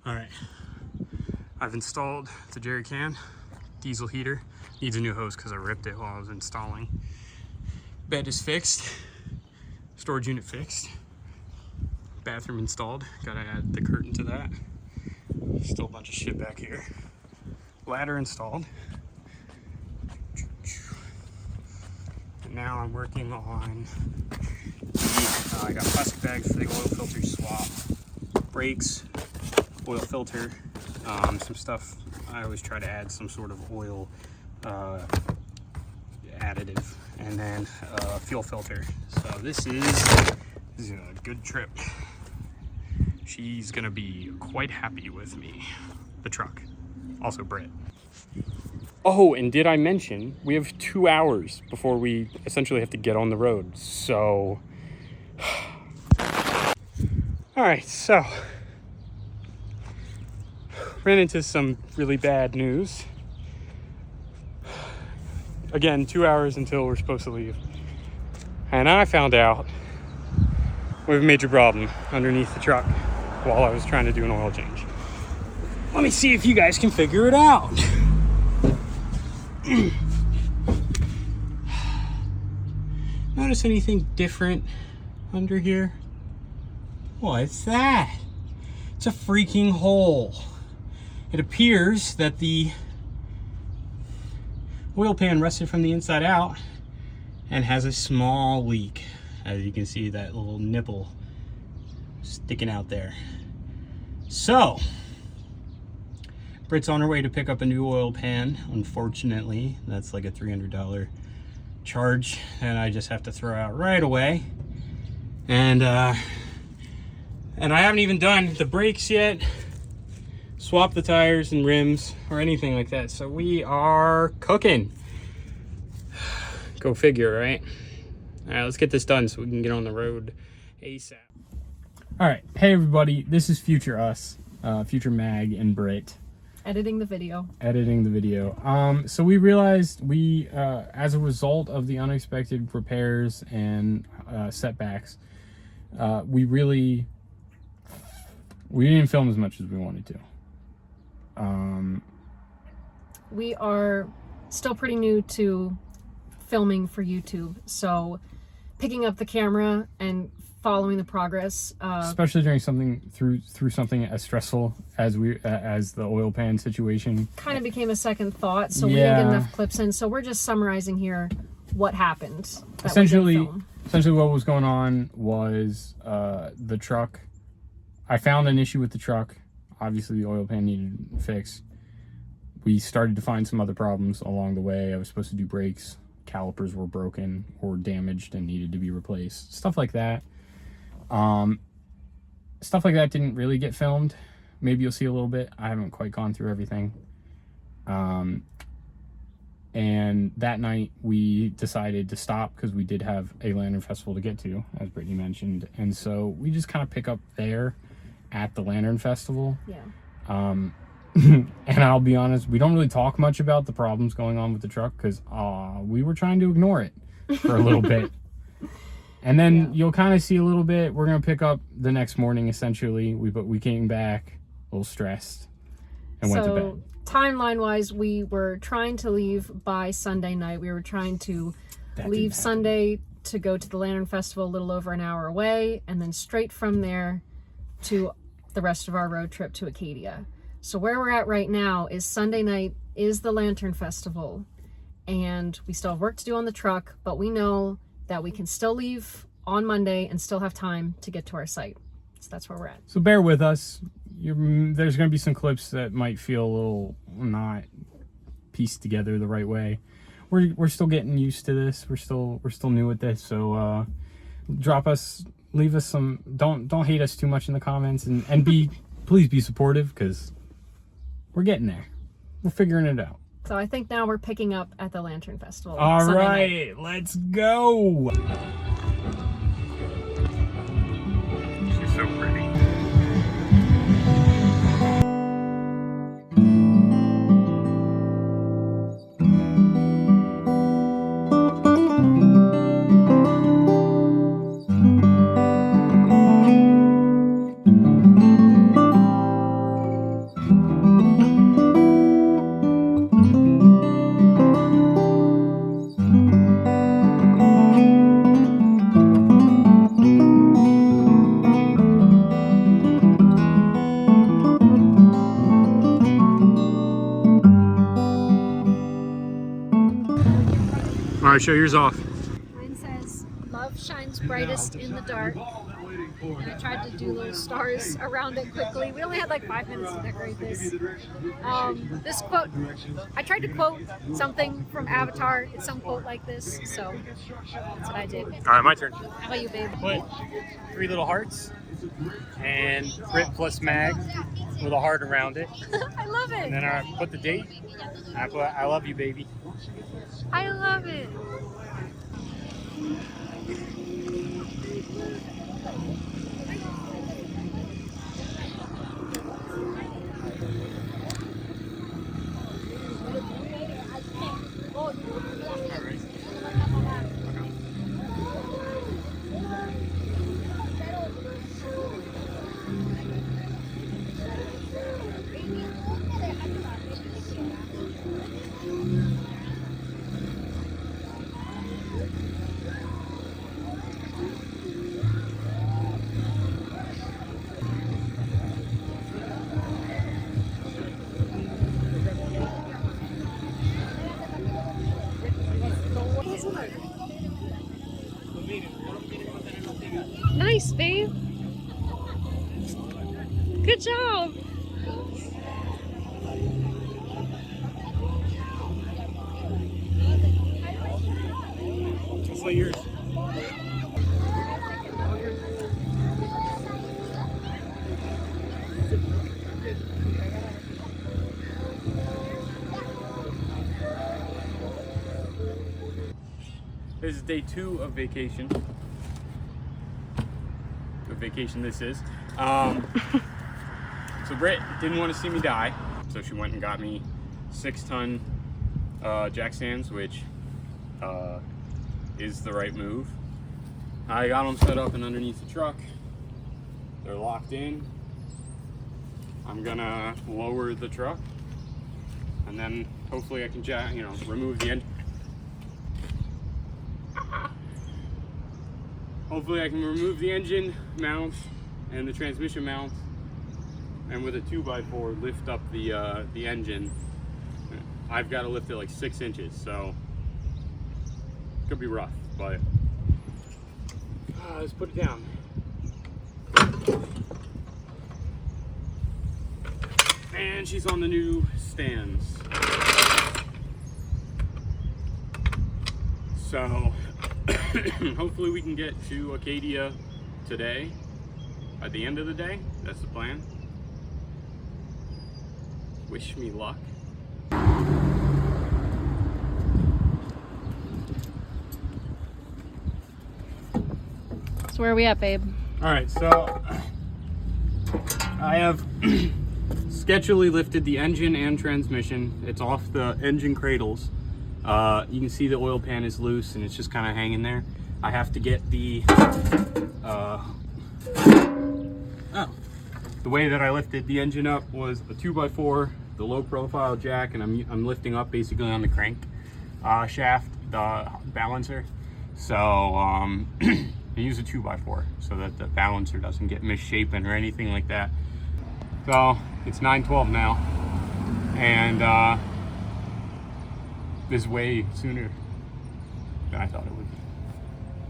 All right, I've installed the jerry can diesel heater. Needs a new hose because I ripped it while I was installing. Bed is fixed, storage unit fixed, bathroom installed. Gotta add the curtain to that. Still a bunch of shit back here. Ladder installed. And now I'm working on I got plastic bags for the oil filter swap, brakes, oil filter, some stuff. I always try to add some sort of oil additive, and then fuel filter. So this is a good trip. She's gonna be quite happy with me. The truck, also Britt. Oh, and did I mention we have 2 hours before we essentially have to get on the road? So, all right, so ran into some really bad news. Again, 2 hours until we're supposed to leave. And I found out we have a major problem underneath the truck while I was trying to do an oil change. Let me see if you guys can figure it out. Notice anything different under here? What's that? It's a freaking hole. It appears that the oil pan rusted from the inside out and has a small leak. As you can see, that little nipple sticking out there. So, Britt's on her way to pick up a new oil pan. Unfortunately, that's like a $300 charge that I just have to throw out right away. And I haven't even done the brakes yet, swap the tires and rims or anything like that. So we are cooking. Go figure, right? All right, let's get this done so we can get on the road ASAP. All right, hey everybody, this is Future Us, Future Mag and Britt. Editing the video. So we realized as a result of the unexpected repairs and setbacks, we didn't film as much as we wanted to. We are still pretty new to filming for YouTube, so picking up the camera and following the progress, especially during something through something as stressful as the oil pan situation, kind of became a second thought. So we didn't get enough clips in. So we're just summarizing here what happened. Essentially, what was going on was the truck. I found an issue with the truck. Obviously, the oil pan needed fixed. We started to find some other problems along the way. I was supposed to do brakes. Calipers were broken or damaged and needed to be replaced. Stuff like that. Stuff like that didn't really get filmed. Maybe you'll see a little bit. I haven't quite gone through everything. And that night we decided to stop because we did have a Lantern Festival to get to, as Brittany mentioned. And so we just kind of pick up there at the Lantern Festival. Yeah. And I'll be honest, we don't really talk much about the problems going on with the truck because we were trying to ignore it for a little bit. And then you'll kind of see a little bit. We're going to pick up the next morning, essentially. We came back a little stressed and went to bed. Timeline-wise, we were trying to leave by Sunday night. We were trying to leave Sunday to go to the Lantern Festival a little over an hour away, and then straight from there to the rest of our road trip to Acadia. So where we're at right now is Sunday night is the Lantern Festival, and we still have work to do on the truck, but we know that we can still leave on Monday and still have time to get to our site. So that's where we're at. So bear with us. There's going to be some clips that might feel a little not pieced together the right way. We're still getting used to this. We're still new at this. So leave us some. Don't hate us too much in the comments, and please be supportive because we're getting there. We're figuring it out. So I think now we're picking up at the Lantern Festival. All right, let's go. She's so pretty. right, show yours off. Mine says, "Love shines brightest in the dark." And I tried to do little stars around it quickly. We only had like 5 minutes to decorate this. This quote, I tried to quote something from Avatar. It's some quote like this, so that's what I did. All right, my turn. How about you, babe? Put 3 little hearts and Brit plus Mag with a heart around it. I love it. And then I put the date. And I put, I love you, baby. I love it. Nice, babe. Good job. It's like yours. This is day 2 of vacation. This is. So Britt didn't want to see me die, so she went and got me 6-ton jack stands, which is the right move. I got them set up and underneath the truck. They're locked in. I'm gonna lower the truck, and then hopefully I can remove the engine. Hopefully I can remove the engine mount and the transmission mount, and with a 2x4 lift up the engine. I've got to lift it like 6 inches, so it could be rough, but let's put it down. And she's on the new stands. So hopefully we can get to Acadia today, at the end of the day. That's the plan. Wish me luck. So where are we at, babe? All right, so I have sketchily lifted the engine and transmission. It's off the engine cradles. You can see the oil pan is loose and it's just kind of hanging there. I have to get the the way that I lifted the engine up was a 2x4, the low profile jack, and I'm lifting up basically on the crank shaft, the balancer. So I use a 2x4 so that the balancer doesn't get misshapen or anything like that. So it's 9:12 now, and this is way sooner than I thought it would be.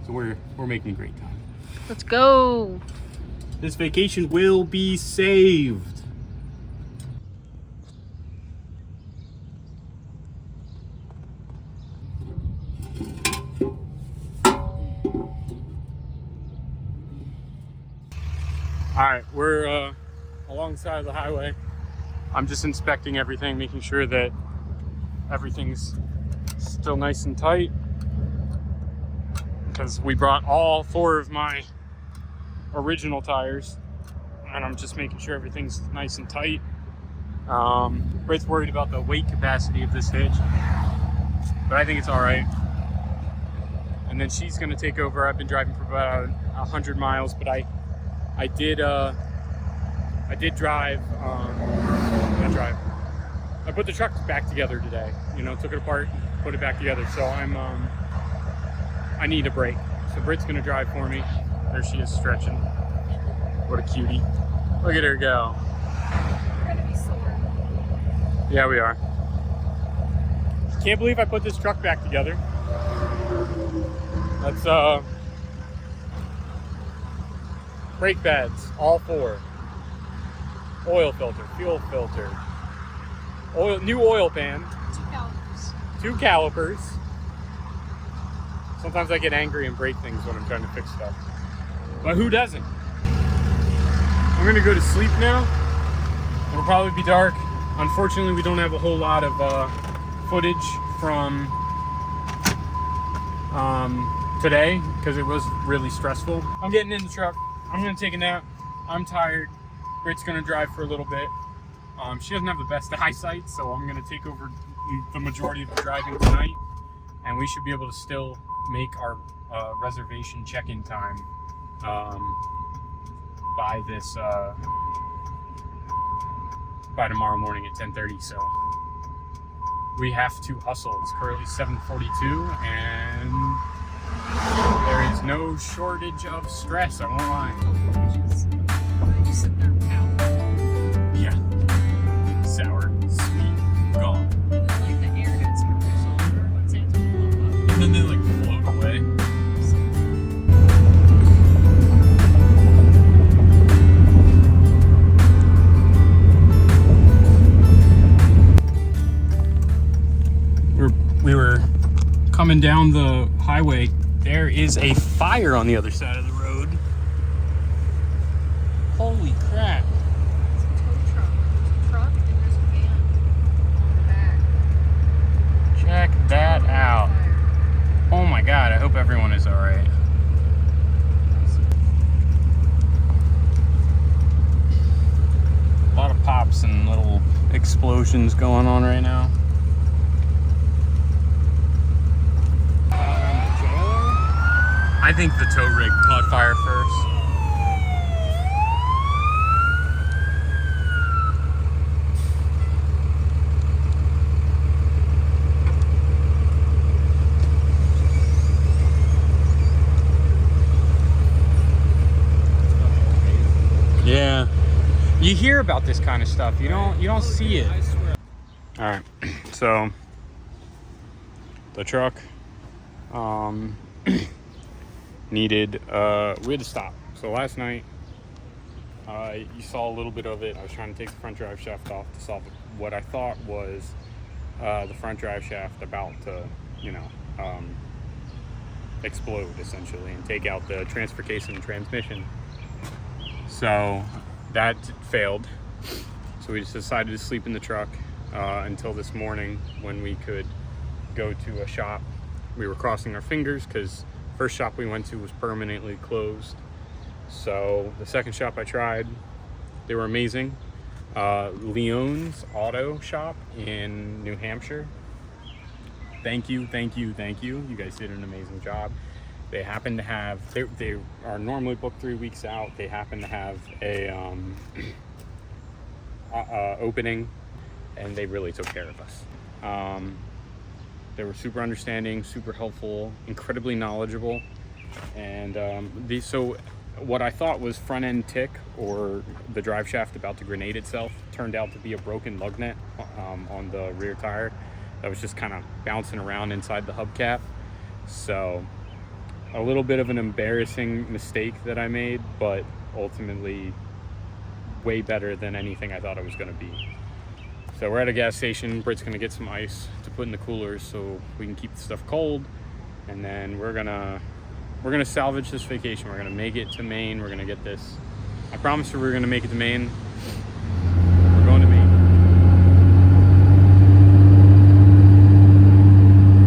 So we're making great time. Let's go. This vacation will be saved. All right, we're alongside of the highway. I'm just inspecting everything, making sure that everything's still nice and tight, because we brought all 4 of my original tires, and I'm just making sure everything's nice and tight. Britt's worried about the weight capacity of this hitch, but I think it's all right. And then she's gonna take over. I've been driving for about 100 miles, but I did drive. I put the truck back together today. Took it apart, put it back together. So I need a break. So Britt's gonna drive for me. There she is, stretching. What a cutie! Look at her go. We're gonna be sore. Yeah, we are. Can't believe I put this truck back together. Let's brake pads, all 4. Oil filter, fuel filter, new oil pan, 2 calipers. Sometimes I get angry and break things when I'm trying to fix stuff. But who doesn't? I'm gonna go to sleep now. It'll probably be dark. Unfortunately, we don't have a whole lot of footage from today because it was really stressful. I'm getting in the truck. I'm gonna take a nap. I'm tired. Brit's gonna drive for a little bit. She doesn't have the best eyesight, so I'm gonna take over the majority of the driving tonight, and we should be able to still make our reservation check-in time by tomorrow morning at 10:30. So we have to hustle. It's currently 7:42, and there is no shortage of stress. I won't lie. Yeah. Sour, sweet, gone. Like the airheads commercial when Santa will blow up. And then they like float away. We were coming down the highway. There is a fire on the other side of the road. Holy crap. It's a tow truck. There's a truck and there's a van on the back. Check that out. Oh my god, I hope everyone is alright. A lot of pops and little explosions going on right now. I think the tow rig caught fire first. Yeah, you hear about this kind of stuff. You don't see it. All right, so the truck needed we had to stop. So last night you saw a little bit of it. I was trying to take the front drive shaft off to solve what I thought was the front drive shaft about to explode essentially and take out the transfer case and the transmission. So that failed. So we just decided to sleep in the truck until this morning when we could go to a shop. We were crossing our fingers because first shop we went to was permanently closed. So the second shop I tried, they were amazing. Leon's Auto Shop in New Hampshire. Thank you. You guys did an amazing job. They happen to have, they are normally booked 3 weeks out. They happen to have a opening, and they really took care of us. They were super understanding, super helpful, incredibly knowledgeable. And so what I thought was front end tick or the drive shaft about to grenade itself turned out to be a broken lug nut on the rear tire that was just kind of bouncing around inside the hubcap. So a little bit of an embarrassing mistake that I made, but ultimately way better than anything I thought it was going to be. So we're at a gas station. Britt's going to get some ice to put in the coolers so we can keep the stuff cold, and then we're gonna salvage this vacation. We're gonna make it to Maine. We're gonna get this. I promised her we were gonna make it to Maine. We're going to Maine.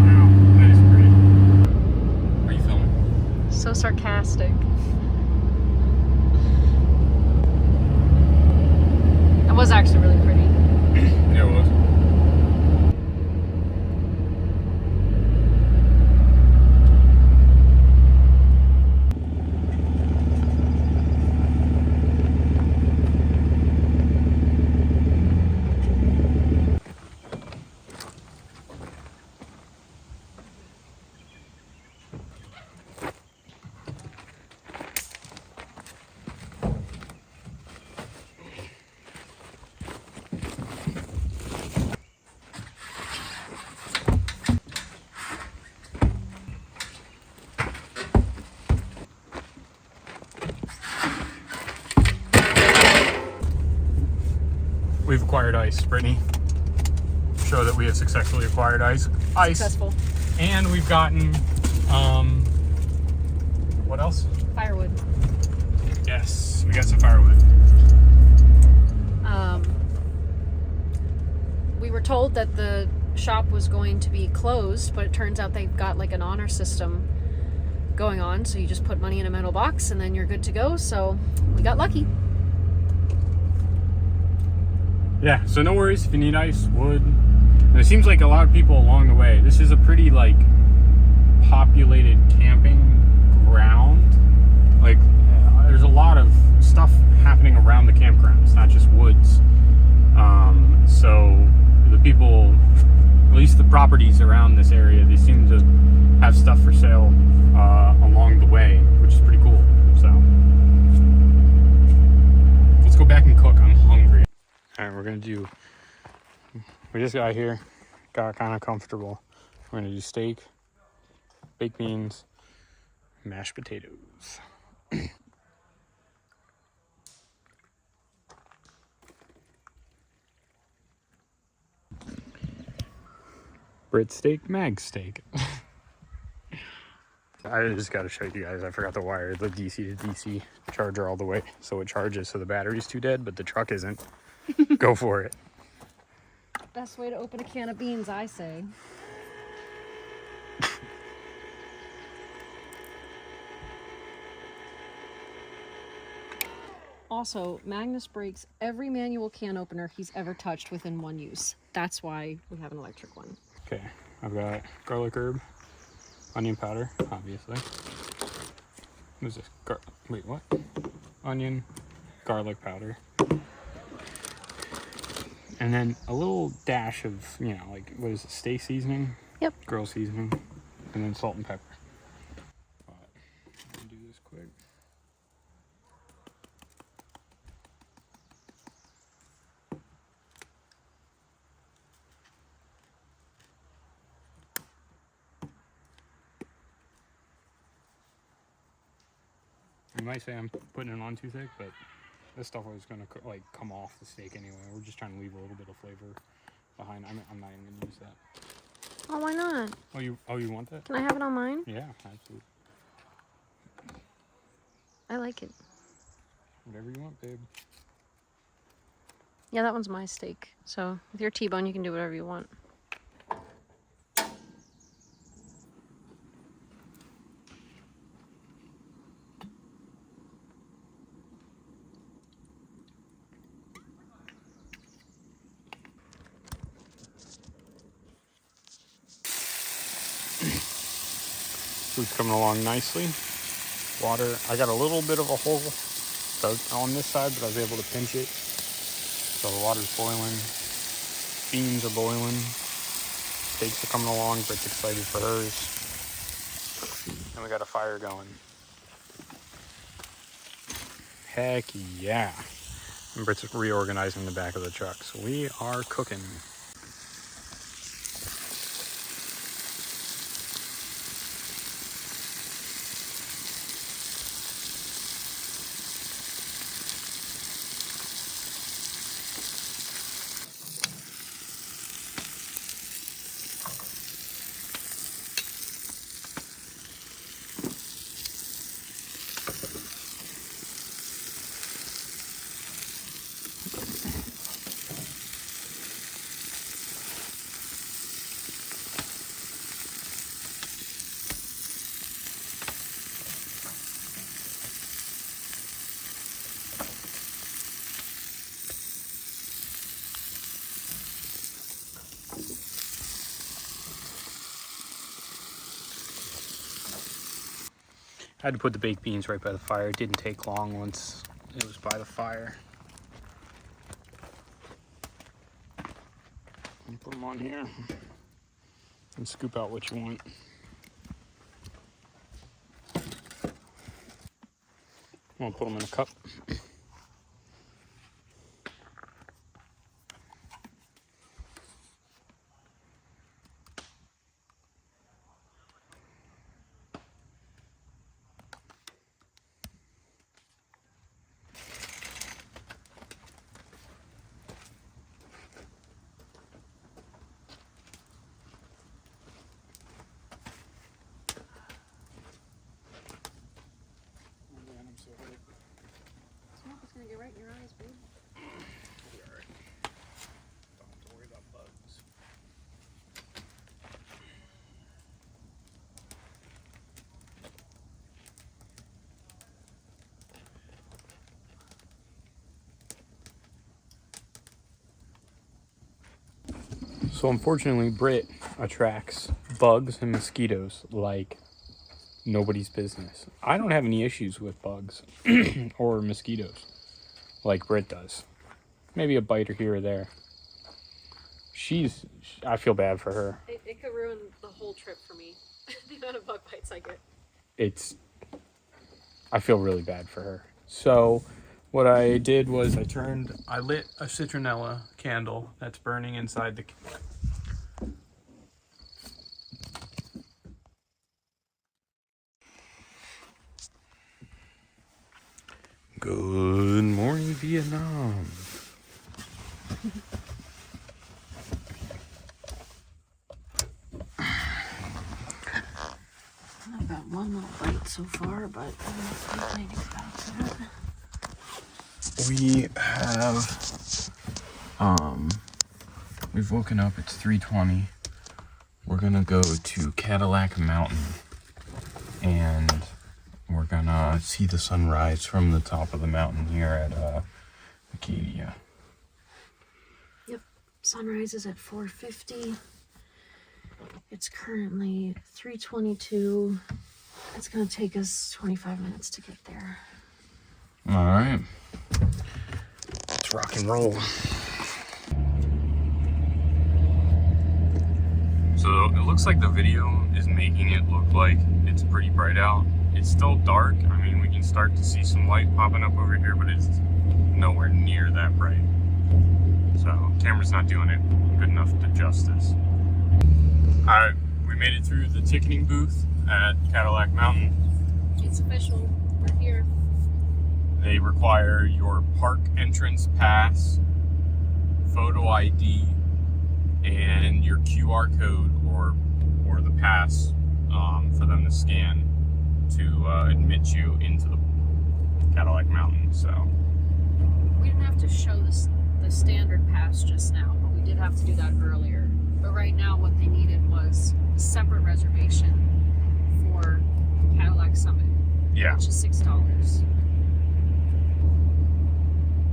Wow, that is great. Are you filming? So sarcastic. That was actually really pretty. Yeah, it was. We've acquired ice, Brittany. Show that we have successfully acquired ice. Successful. And we've gotten, what else? Firewood. Yes, we got some firewood. We were told that the shop was going to be closed, but it turns out they've got like an honor system going on, so you just put money in a metal box and then you're good to go. So we got lucky. Yeah, so no worries if you need ice, wood. And it seems like a lot of people along the way. This is a pretty like populated camping ground. Like there's a lot of stuff happening around the campground. It's not just woods. So the people, at least the properties around this area, they seem to have stuff for sale along the way, which is pretty cool. So let's go back and cook. I'm hungry. All right, we're gonna do. We just got here, got kind of comfortable. We're gonna do steak, baked beans, mashed potatoes. Brit steak, mag steak. I just got to show you guys. I forgot to wire the DC to DC charger all the way so it charges, so the battery's too dead, but the truck isn't. Go for it. Best way to open a can of beans, I say. Also, Magnus breaks every manual can opener he's ever touched within one use. That's why we have an electric one. Okay, I've got garlic herb, onion powder, obviously. What is this? Wait, what? Onion, garlic powder. And then a little dash of, you know, like, what is it, steak seasoning? Yep. Grill seasoning. And then salt and pepper. But I'll do this quick. You might say I'm putting it on too thick, but this stuff was gonna like come off the steak anyway. We're just trying to leave a little bit of flavor behind. I'm not even gonna use that. Oh, why not? Oh, you want that? Can I have it on mine? Yeah, absolutely. I like it. Whatever you want, babe. Yeah, that one's my steak. So with your T-bone, you can do whatever you want. Food's coming along nicely. Water, I got a little bit of a hole on this side, but I was able to pinch it. So the water's boiling. Beans are boiling. Steaks are coming along. Brit's excited for hers. And we got a fire going. Heck yeah. And Brit's reorganizing the back of the truck. So we are cooking. I had to put the baked beans right by the fire. It didn't take long once it was by the fire. Put them on here and scoop out what you want. I'm gonna put them in a cup. So unfortunately, Brit attracts bugs and mosquitoes like nobody's business. I don't have any issues with bugs or mosquitoes like Brit does. Maybe a bite or here or there. I feel bad for her. It could ruin the whole trip for me. The amount of bug bites I get. I feel really bad for her. So what I did was I lit a citronella candle that's burning inside the... Good morning, Vietnam. I've got one little bite so far, but I don't think anything's back to that. We have, we've woken up, it's 3:20. We're gonna go to Cadillac Mountain and we're gonna see the sunrise from the top of the mountain here at Acadia. Yep, sunrise is at 4:50. It's currently 3:22. It's gonna take us 25 minutes to get there. All right, let's rock and roll. So it looks like the video is making it look like it's pretty bright out. It's still dark. I mean, we can start to see some light popping up over here, but it's nowhere near that bright. So camera's not doing it good enough to justice. Alright, we made it through the ticketing booth at Cadillac Mountain. It's official. We're here. They require your park entrance pass, photo ID, and your QR code or the pass for them to scan to admit you into the Cadillac Mountain. So We didn't have to show the standard pass just now, but we did have to do that earlier. But right now what they needed was a separate reservation for Cadillac Summit. yeah, Which is $6.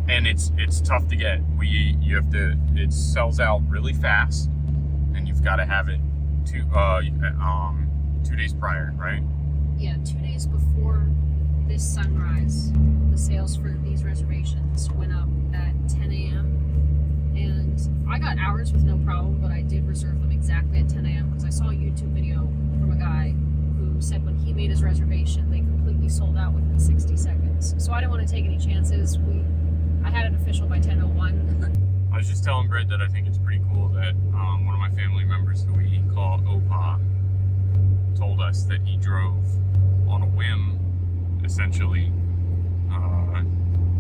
and it's tough to get. It sells out really fast, and you've got to have it 2 days prior, right? Yeah, 2 days before this sunrise, the sales for these reservations went up at 10 a.m. And I got hours with no problem, but I did reserve them exactly at 10 a.m. because I saw a YouTube video from a guy who said when he made his reservation, they completely sold out within 60 seconds. So I didn't want to take any chances. I had it official by 10:01. I was just telling Brett that I think it's pretty cool that one of my family members who we call Opa told us that he drove on a whim, essentially,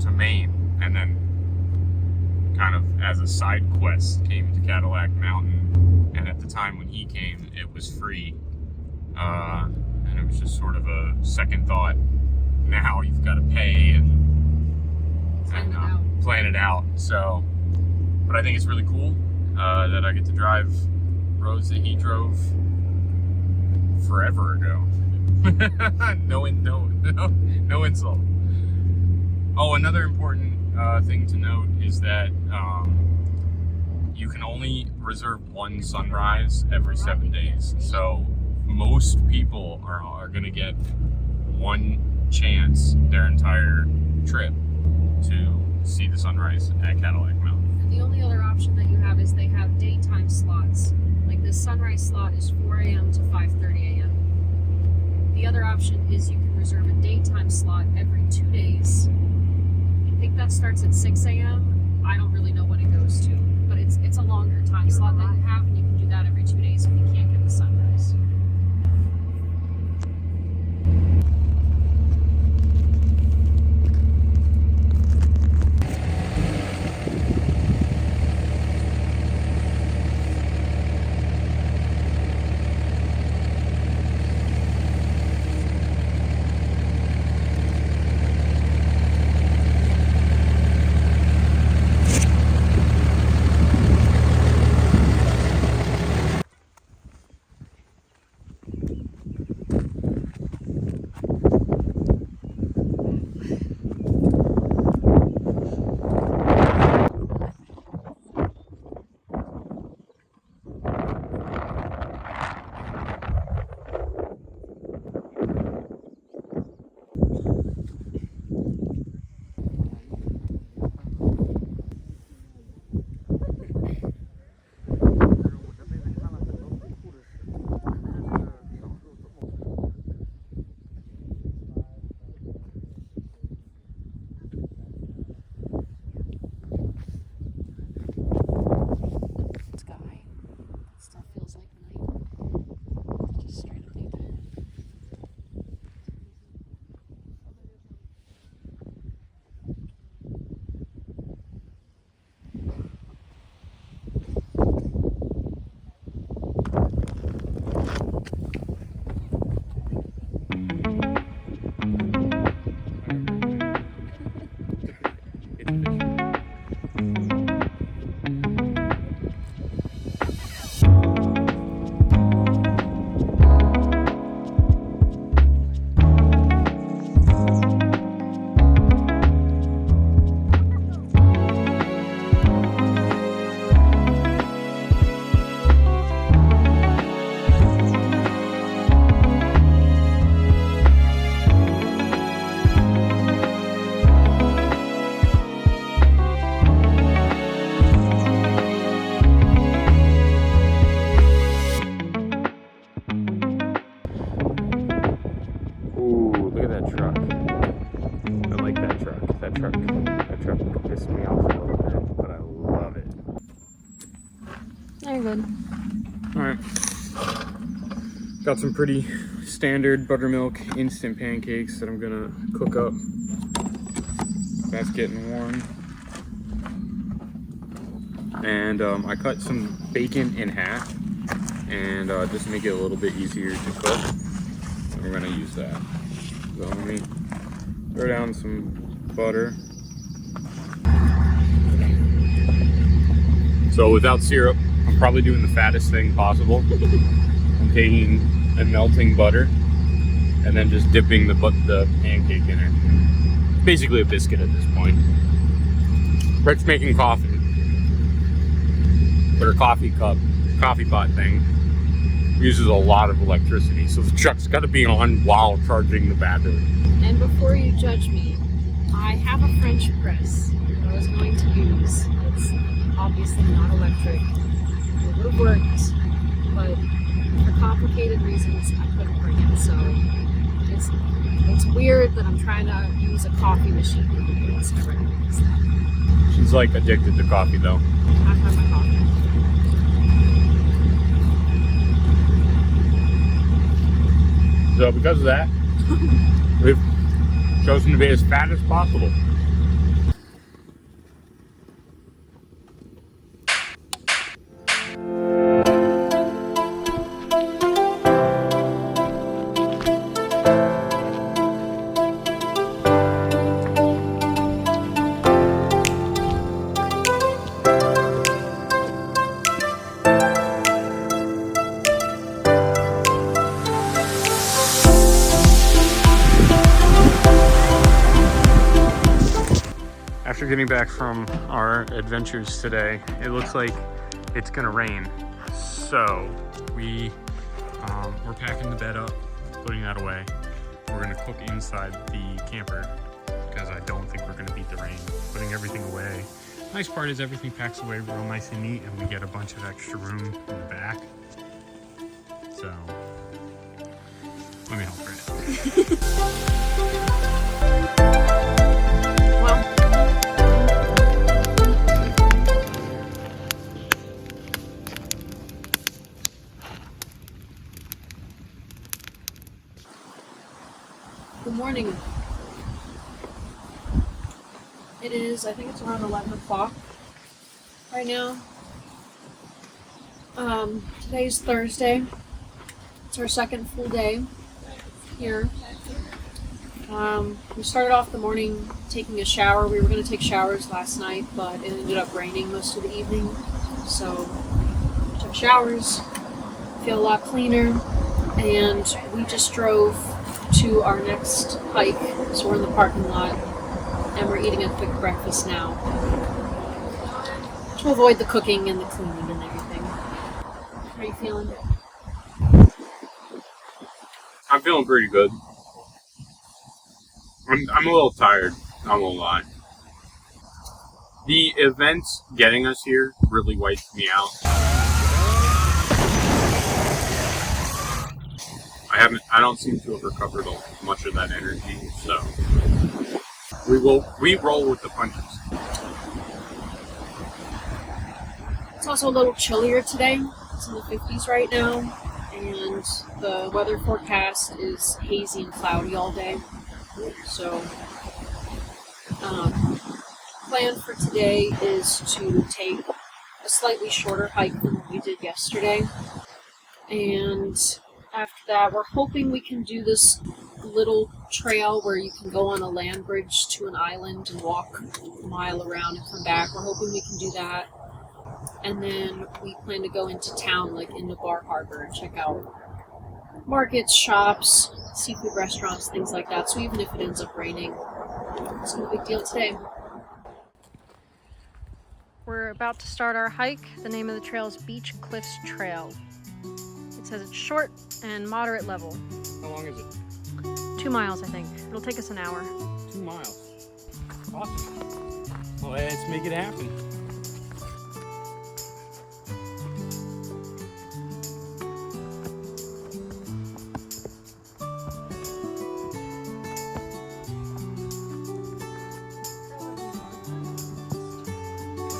to Maine, and then kind of as a side quest came to Cadillac Mountain, and at the time when he came it was free, and it was just sort of a second thought. Now you've got to pay and plan it out. So, but I think it's really cool that I get to drive roads that he drove forever ago. No insult. Oh, another important thing to note is that you can only reserve one sunrise every 7 days. So most people are going to get one chance their entire trip to see the sunrise at Cadillac Mountain. And the only other option that you have is they have daytime slots. Like this sunrise slot is 4 a.m. to 5:30 a.m. The other option is you can reserve a daytime slot every 2 days. I think that starts at 6 a.m. I don't really know when it goes to, but it's a longer time slot that you have, and you can do that every 2 days if you can't get the sunrise. You're good. All right. Got some pretty standard buttermilk instant pancakes that I'm gonna cook up. That's getting warm. And I cut some bacon in half, and just to make it a little bit easier to cook, we're gonna use that. So let me throw down some butter. So without syrup, I'm probably doing the fattest thing possible. I'm taking and melting butter, and then just dipping the pancake in it. Basically a biscuit at this point. Rick's making coffee. But her coffee pot thing uses a lot of electricity, so the truck's got to be on while charging the battery. And before you judge me, I have a French press that I was going to use. It's obviously not electric. It would have worked, but for complicated reasons, I couldn't bring it. So it's weird that I'm trying to use a coffee machine. So I recognize that. She's like addicted to coffee, though. I've had my coffee. So because of that, we've chosen to be as fat as possible. After getting back from our adventures today, it looks like it's gonna rain. So we're packing the bed up, putting that away. We're gonna cook inside the camper because I don't think we're gonna beat the rain. Putting everything away. Nice part is everything packs away real nice and neat, and we get a bunch of extra room in the back. So let me help her. Good morning. It is, I think it's around 11 o'clock right now. Today's Thursday. It's our second full day here. We started off the morning taking a shower. We were going to take showers last night, but it ended up raining most of the evening. So we took showers, feel a lot cleaner, and we just drove to our next hike. So we're in the parking lot and we're eating a quick breakfast now to avoid the cooking and the cleaning and everything. How are you feeling? I'm feeling pretty good. I'm a little tired, not gonna lie. The events getting us here really wiped me out. I don't seem to have recovered much of that energy, so we roll with the punches. It's also a little chillier today. It's in the 50s right now, and the weather forecast is hazy and cloudy all day. So, plan for today is to take a slightly shorter hike than what we did yesterday, and after that, we're hoping we can do this little trail where you can go on a land bridge to an island and walk a mile around and come back. We're hoping we can do that. And then we plan to go into town, like into Bar Harbor, and check out markets, shops, seafood restaurants, things like that. So even if it ends up raining, it's no big deal today. We're about to start our hike. The name of the trail is Beach Cliffs Trail. It says it's short and moderate level. How long is it? 2 miles, I think. It'll take us an hour. 2 miles. Awesome. Well, let's make it happen.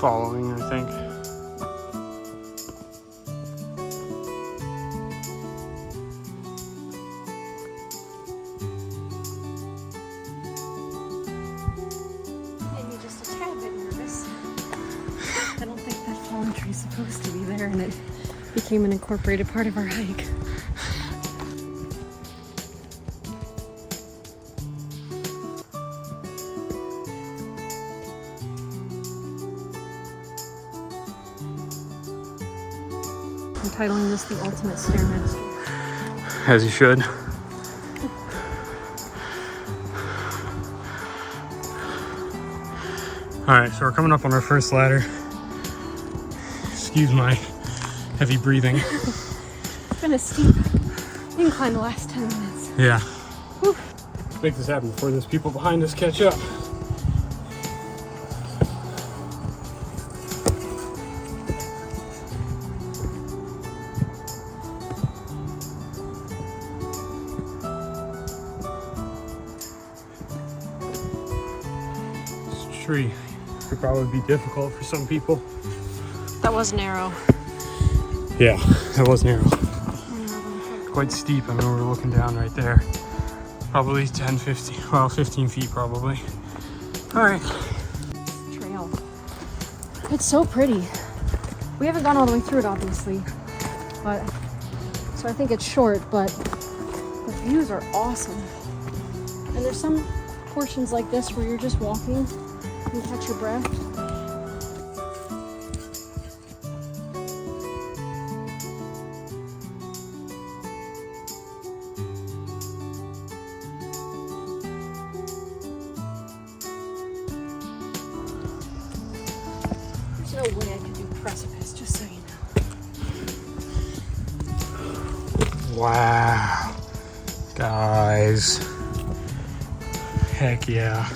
Following, I think. supposed to be there, and it became an incorporated part of our hike. I'm titling this The Ultimate Stairmaster. As you should. Alright, so we're coming up on our first ladder. Excuse my heavy breathing. It's been a steep incline the last 10 minutes. Yeah. Whew. Let's make this happen before those people behind us catch up. This tree could probably be difficult for some people. That was narrow. Yeah, that was narrow. Quite steep. I mean, we're looking down right there. Probably 10, 15, well, 15 feet probably. All right. Trail. It's so pretty. We haven't gone all the way through it, obviously, but so I think it's short, but the views are awesome. And there's some portions like this where you're just walking and catch your breath. There's no way I could do precipice, just so you know. Wow. Guys. Heck yeah.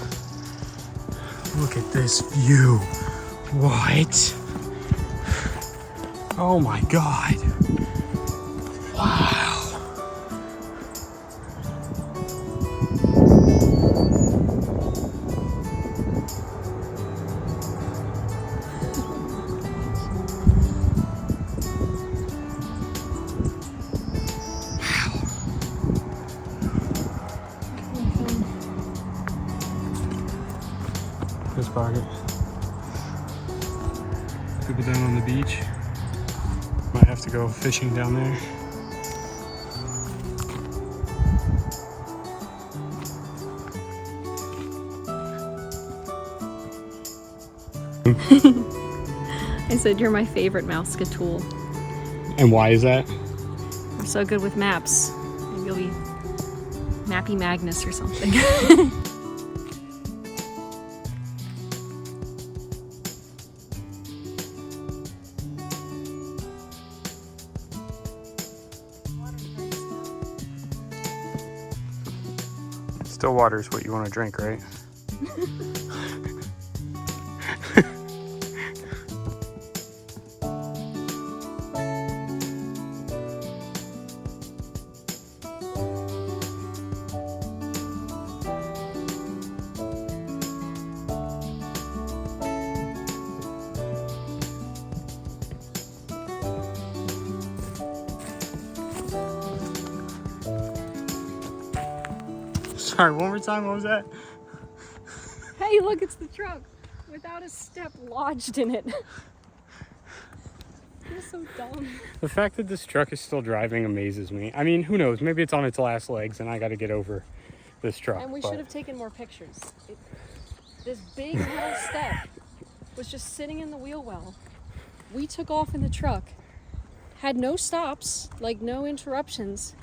Look at this view. What? Oh my God. Wow. This pocket. People down on the beach. Might have to go fishing down there. I said you're my favorite Mouska tool. And why is that? I'm so good with maps. Maybe you'll be Mappy Magnus or something. Still water is what you want to drink, right? Sorry, one more time, what was that? Hey, look, it's the truck without a step lodged in it. You're so dumb. The fact that this truck is still driving amazes me. I mean, who knows? Maybe it's on its last legs and I got to get over this truck. And we should have taken more pictures. This big metal step was just sitting in the wheel well. We took off in the truck, had no stops, like no interruptions,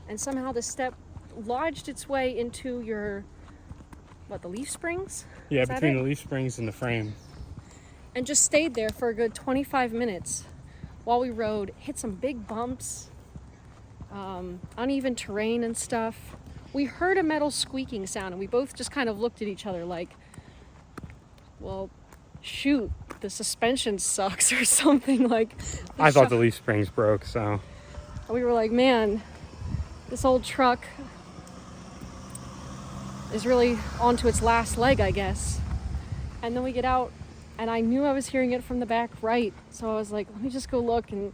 and somehow the step lodged its way into your, what, the leaf springs? Yeah, between the leaf springs and the frame. And just stayed there for a good 25 minutes while we rode, hit some big bumps, uneven terrain and stuff. We heard a metal squeaking sound and we both just kind of looked at each other like, well, shoot, the suspension sucks or something. Like, I thought the leaf springs broke, so. We were like, man, this old truck is really onto its last leg, I guess. And then we get out and I knew I was hearing it from the back right. So I was like, let me just go look, and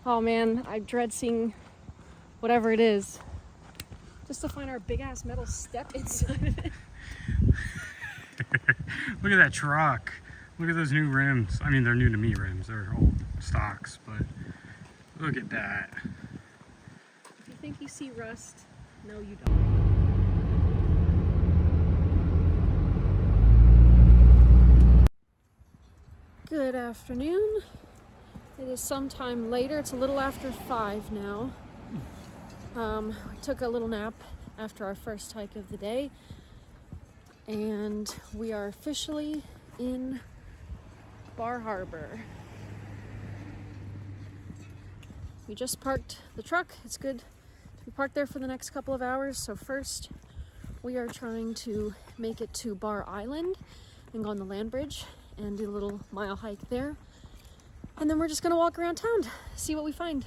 oh man, I dread seeing whatever it is. Just to find our big ass metal step inside of it. Look at that truck. Look at those new rims. I mean, they're new to me rims. They're old stocks, but look at that. If you think you see rust, no you don't. Good afternoon. It is sometime later. It's a little after 5 now. We took a little nap after our first hike of the day, and we are officially in Bar Harbor. We just parked the truck. It's good to be parked there for the next couple of hours. So first, we are trying to make it to Bar Island and go on the land bridge and do a little mile hike there. And then we're just gonna walk around town, see what we find.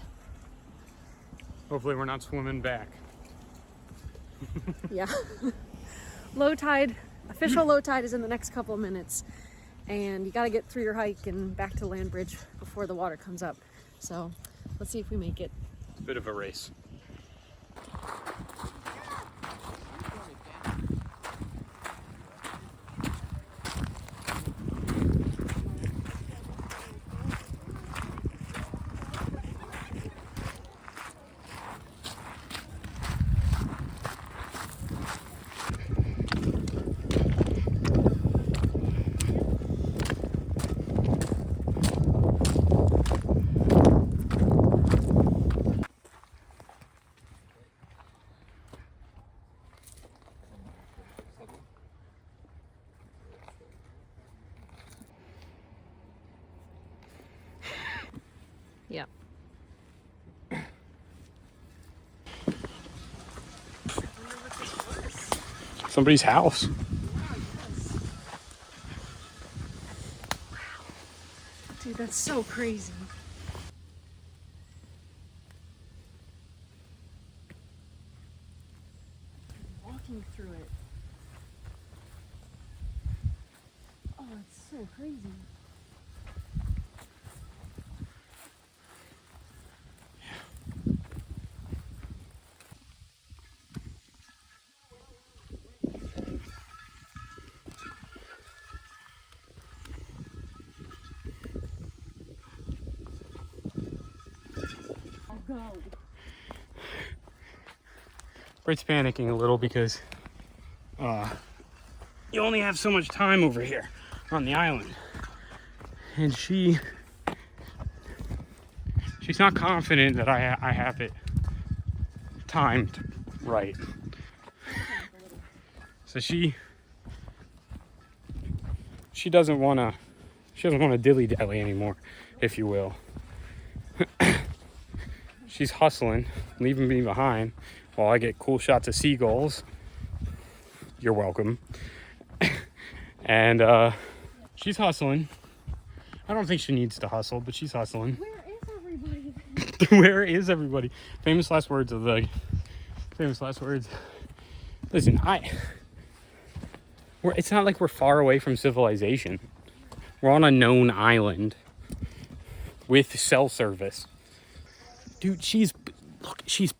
Hopefully we're not swimming back. Yeah. Low tide, official low tide is in the next couple of minutes. And you gotta get through your hike and back to the land bridge before the water comes up. So let's see if we make it. Bit of a race. Yeah. Somebody's house. Dude, that's so crazy. Walking through it. Oh, it's so crazy. Go. Britt's panicking a little because you only have so much time over here on the island. And she's not confident that I have it timed right. So she doesn't want to dilly-dally anymore, if you will. She's hustling, leaving me behind while I get cool shots of seagulls. You're welcome. And she's hustling. I don't think she needs to hustle, but she's hustling. Where is everybody? Where is everybody? Famous last words of the famous last words. Listen, it's not like we're far away from civilization. We're on a known island with cell service. Dude, she's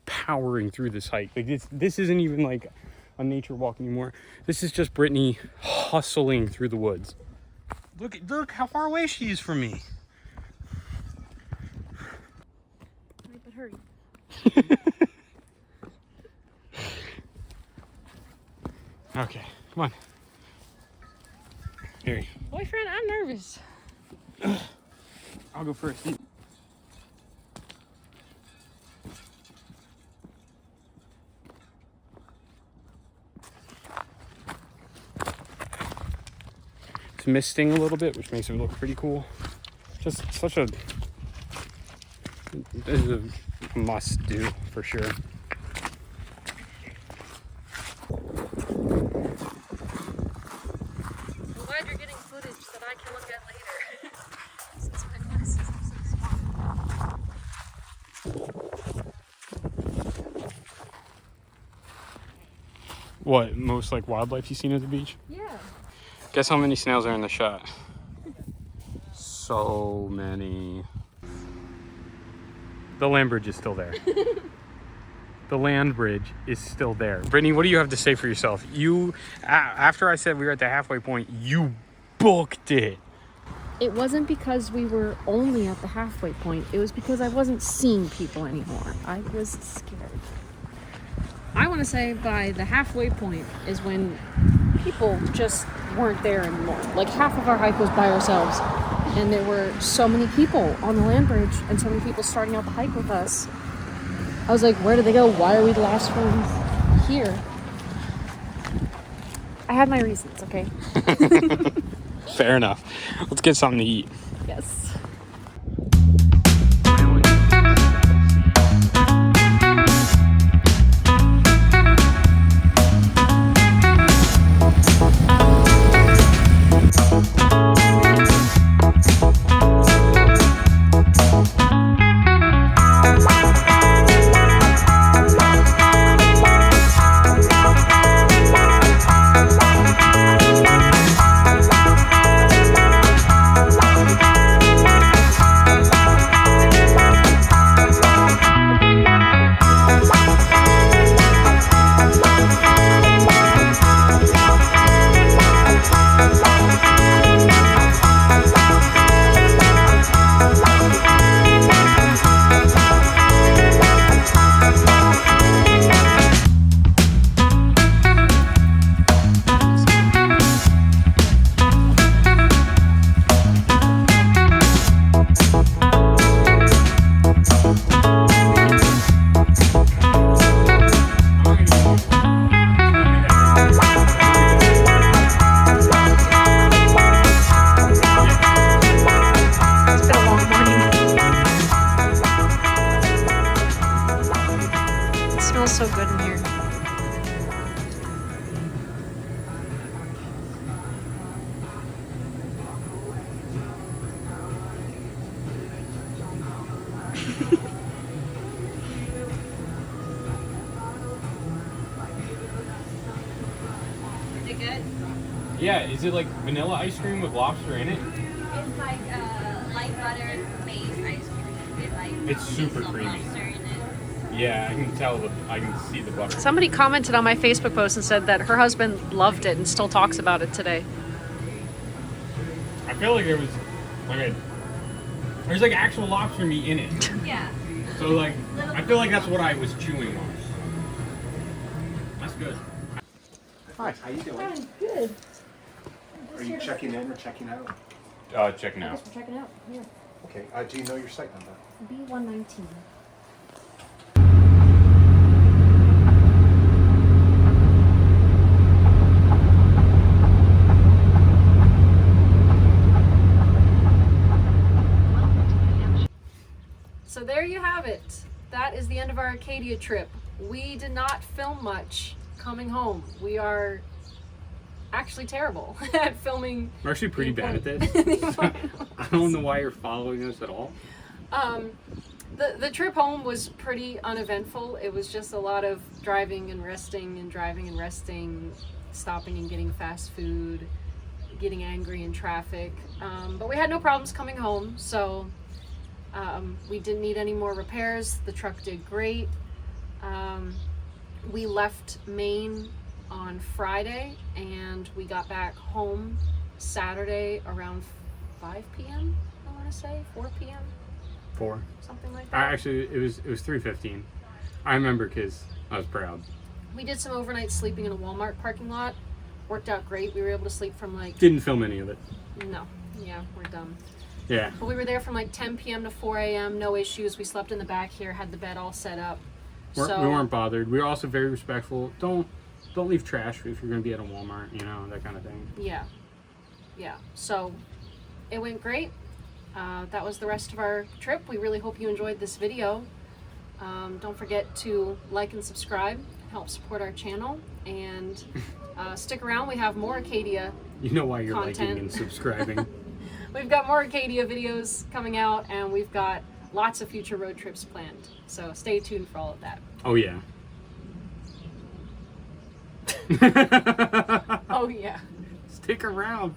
powering through this hike. Like this isn't even like a nature walk anymore. This is just Brittany hustling through the woods. Look how far away she is from me. Right, but hurry. Okay, come on. Here. Boyfriend, I'm nervous. I'll go first. It's misting a little bit, which makes it look pretty cool. Just such a... This is a must do for sure. I'm glad you're getting footage that I can look at later. Since my glasses are so small. What, most like wildlife you've seen at the beach? Yeah. Guess how many snails are in the shot? So many. The land bridge is still there. The land bridge is still there. Brittany, what do you have to say for yourself? You, after I said we were at the halfway point, you booked it. it wasn't because we were only at the halfway point. It was because I wasn't seeing people anymore. I was scared. I want to say by the halfway point is when people just weren't there anymore. Like half of our hike was by ourselves, and there were so many people on the land bridge and so many people starting out the hike with us. I was like, where did they go? Why are we the last ones here? I had my reasons, okay? Fair enough. Let's get something to eat. Yes. So good in here. Is it good? Yeah, is it like vanilla ice cream with lobster in it? It's like light butter based ice cream with like It's super creamy. lobster in it. Yeah, I can tell. I can see the butter. Somebody commented on my Facebook post and said that her husband loved it and still talks about it today. I feel like there was there's like actual lobster meat in it. Yeah. So like, I feel like that's what I was chewing on. That's good. Hi. How you doing? Fine, good. Are you checking in or checking out? Check now. We're checking out. Here. Okay. Do you know your site number? B119. So there you have it. That is the end of our Acadia trip. We did not film much coming home. We are actually terrible at filming. We're actually pretty bad at this. I don't know why you're following us at all. The trip home was pretty uneventful. It was just a lot of driving and resting and driving and resting, stopping and getting fast food, getting angry in traffic. But we had no problems coming home, so we didn't need any more repairs. The truck did great. We left Maine on Friday and we got back home Saturday around 5 p.m. I want to say 4 p.m. 4. Something like that. Actually, it was 3:15. I remember because I was proud. We did some overnight sleeping in a Walmart parking lot. Worked out great. We were able to sleep from like... Didn't film any of it. No. Yeah, we're dumb. Yeah. But we were there from like 10 p.m. to 4 a.m. No issues. We slept in the back here, had the bed all set up. We weren't bothered. We were also very respectful. Don't leave trash if you're going to be at a Walmart, you know, that kind of thing. Yeah. Yeah. So it went great. That was the rest of our trip. We really hope you enjoyed this video. Don't forget to like and subscribe. Help support our channel. And stick around. We have more Acadia You know why you're content. liking and subscribing. We've got more Acadia videos coming out, and we've got lots of future road trips planned. So stay tuned for all of that. Oh, yeah. Oh, yeah. Stick around.